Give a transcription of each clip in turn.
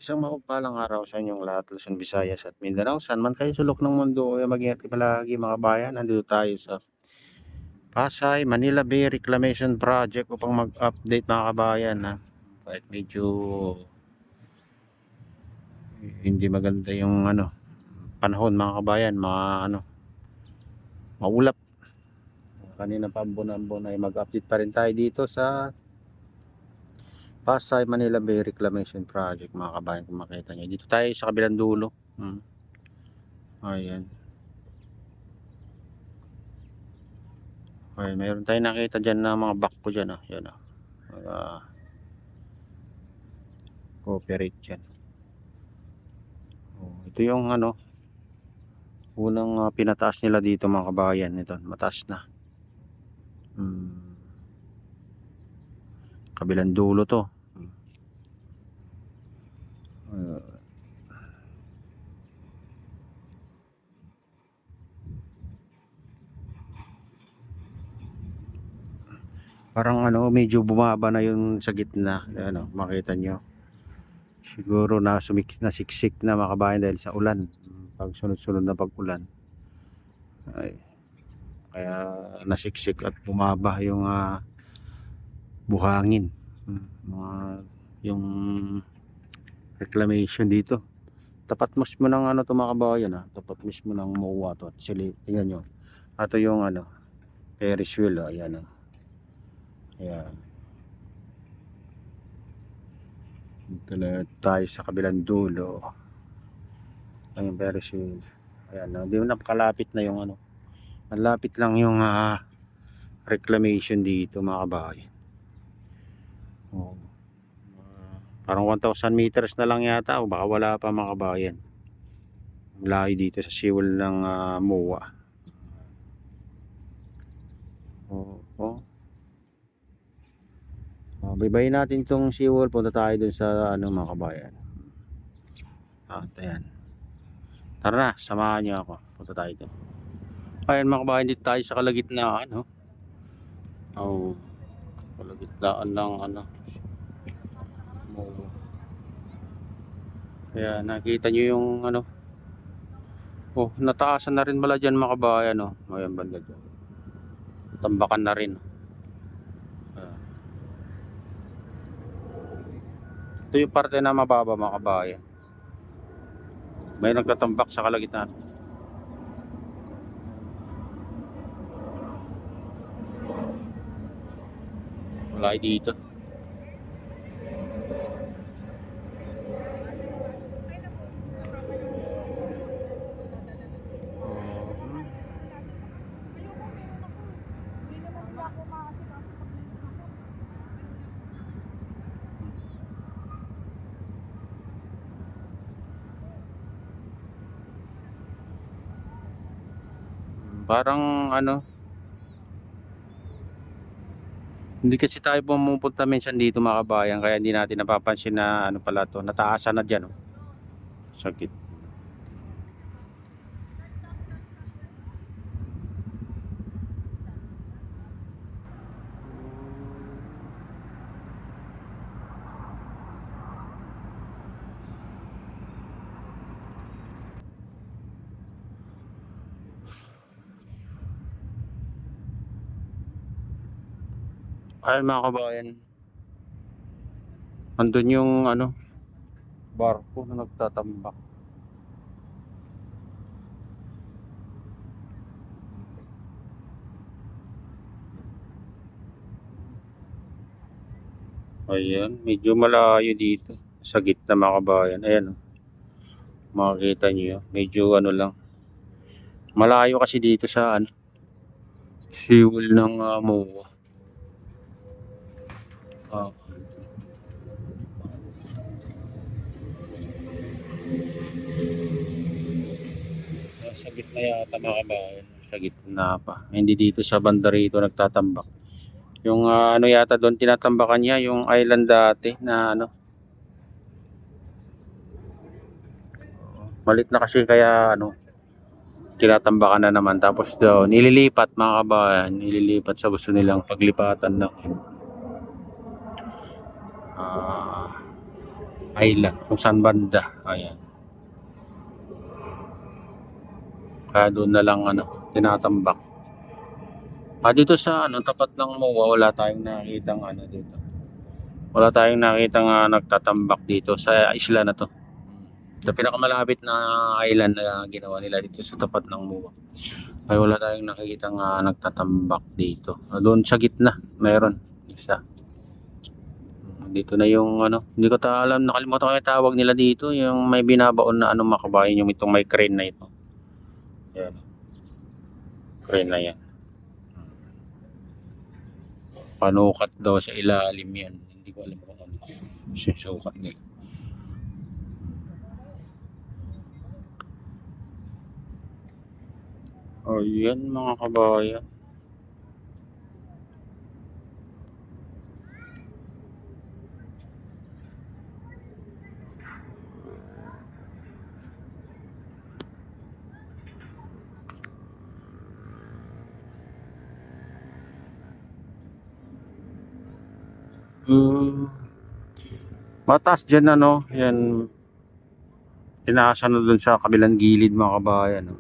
Isang mapagpalang araw sa inyong lahat, Luzon, Visayas at Mindanao. Saan man kayo sulok ng mundo, ay mag-ingat kayo palagi mga kabayan. Nandito tayo sa Pasay, Manila Bay Reclamation Project upang mag-update mga kabayan. Kahit medyo hindi maganda yung panahon mga kabayan, maulap. Kanina pa ambon ay mag-update pa rin tayo dito sa Pasay, Manila Bay Reclamation Project mga kabayan. Kung makita nyo, dito tayo sa kabilang dulo. Ayan. Okay, mayroon tayong nakita dyan na mga back ko dyan. Yan, cooperate dyan. Ito yung unang pinataas nila dito mga kabayan. Ito, mataas na. Kabilang dulo to. Parang medyo bumaba na yung sa gitna. Makita nyo. Siguro nasiksik na mga kabayan dahil sa ulan. Pag sunod-sunod na pag-ulan. Kaya nasiksik at bumaba yung buhangin. Yung reclamation dito. Tapat mismo ng to mga kabayan. Tapat mismo ng MOA to. Actually, tingnan nyo. Ito yung Ferris wheel. Ayan. Ayan. Dito na tayo sa kabilang dulo. Ang Ferris wheel. Ayan. Hindi mo napakalapit na yung malapit lang yung reclamation dito mga kabayan. Parang 1,000 meters na lang yata o baka wala pa mga kabayan. Layo dito sa seawall ng MOA. Baybayin natin itong seawall. Punta tayo dun sa mga kabayan. Ayan. Tara na, samahan nyo ako. Punta tayo dun. Ayan mga kabayan, dito tayo sa kalagitnaan. Kalagitnaan ng MOA. Ayan, nakita nyo yung nataasan na rin pala dyan mga kabayan. Ayan, banda dyan. Tambakan na rin. Ito yung parte na mababa mga kabayan. May nagtatambak sa kalagitnaan. Wala dito. Parang hindi kasi tayo pumupunta minsan dito mga kabayan, kaya hindi natin napapansin na pala to, nataasan na dyan. Sakit. Ayun mga kabayan, andun yung barko na nagtatambak. Ayan, medyo malayo dito sa gitna mga kabayan. Ayan, makikita nyo, medyo lang, malayo kasi dito sa seawall ng MOA. Sa gitna yata mga kabayan, sa gitna pa, hindi dito sa banda rito nagtatambak. Yung yata doon tinatambakan niya, yung island dati na malit na kasi, kaya tinatambakan na naman. Tapos doon nililipat mga kabayan, nililipat sa gusto nilang paglipatan ng island kung saan banda. Ayan. Kaya doon na lang tinatambak. Dito sa tapat ng MOA, wala tayong nakitang dito. Wala tayong nakitang nagtatambak dito sa isla na to. Sa pinakamalapit na island na ginawa nila dito sa tapat ng MOA. Ay wala tayong nakikitang nagtatambak dito. Doon sa gitna, meron isa. Dito na yung hindi ko alam, nakalimutan ko yung tawag nila dito, yung may binabaon na makabayan, yung itong may crane na ito. Ayan. Crane na yan. Panukat daw sa ilalim yan. Hindi ko alam kung ano. Susukat nila. Oh, yan mga kabayan. Mataas dyan yan. Tinaasa na dun sa kabilang gilid mga kabayan.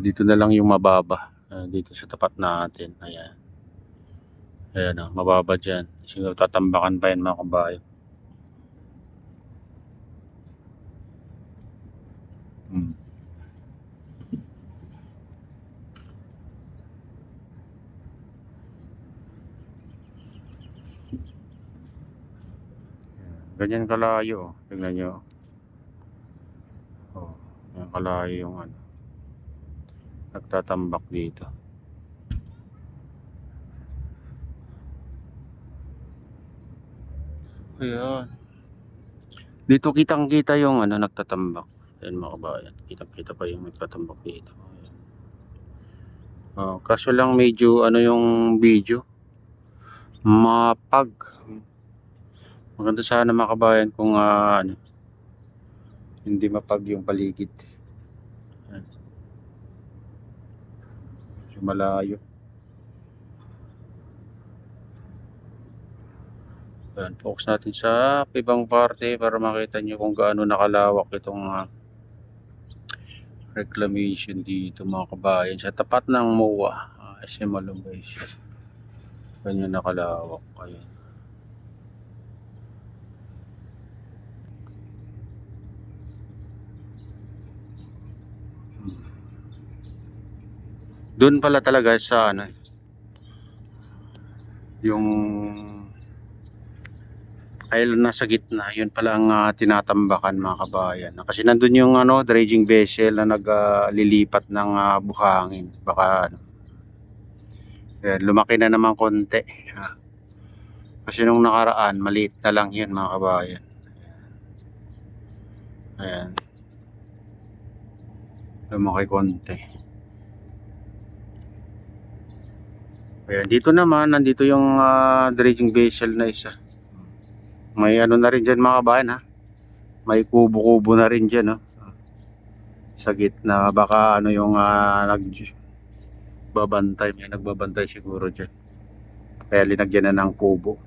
Dito na lang yung mababa. Dito sa tapat natin. Ayan. Ayan mababa dyan. Siguro tatambakan pa yan mga kabayan. Ganyan kalayo. Tingnan nyo. Yan kalayo yung nagtatambak dito. Ayan. Dito kitang kita yung nagtatambak. Ayan mga kabayan. Kitang kita pa yung nagtatambak dito. Kaso lang medyo yung video mapag. Maganda sana mga kabayan kung hindi mapag yung paligid. So, malayo. Ayan, focus natin sa ibang parte para makita nyo kung gaano nakalawak itong reclamation dito mga kabayan sa tapat ng MOA, SM Malunggay. Ganyan nakalawak. Ayan. Doon pala talaga sa yung island nasa gitna, yun pala ang tinatambakan mga kabayan. Kasi nandun yung dredging vessel na naglilipat ng buhangin. Baka yan, lumaki na naman konti. Kasi nung nakaraan, maliit na lang yun mga kabayan. Ayan. Lumaki konti. Ayan, dito naman, nandito yung dredging vessel na isa. May na rin dyan mga kabayan May kubo-kubo na rin dyan sa gitna. Baka yung nagbabantay. May nagbabantay siguro dyan. Kaya linagyan na ng kubo.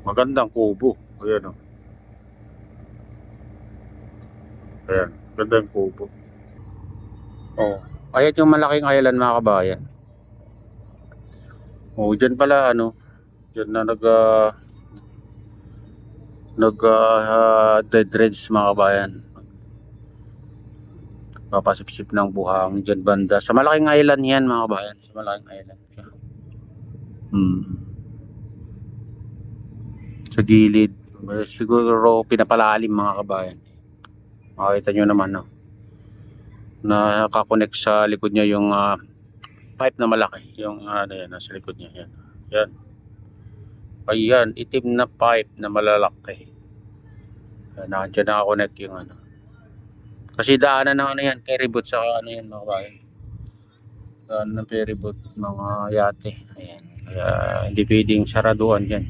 Magandang kubo. Ayan Ayan, gandang kubo. Ayan yung malaking island mga kabayan. Dyan pala dyan na nag-dredge mga kabayan. Papasipsip ng buhangin dyan banda. Sa malaking island yan mga kabayan. Sa malaking island. Sa gilid. Siguro pinapalalim mga kabayan. Makita nyo naman nakakonect sa likod niya yung pipe na malaki. Yung yan, nasa likod niya. Yan. Yan. Ayan, itim na pipe na malalaki. Nandiyan nakakonect yung Kasi daanan ng yan, ferryboat sa yan mga kabayan. Daanan ng ferryboat, mga yate. Ayan. Kaya hindi pwedeng saraduan yan.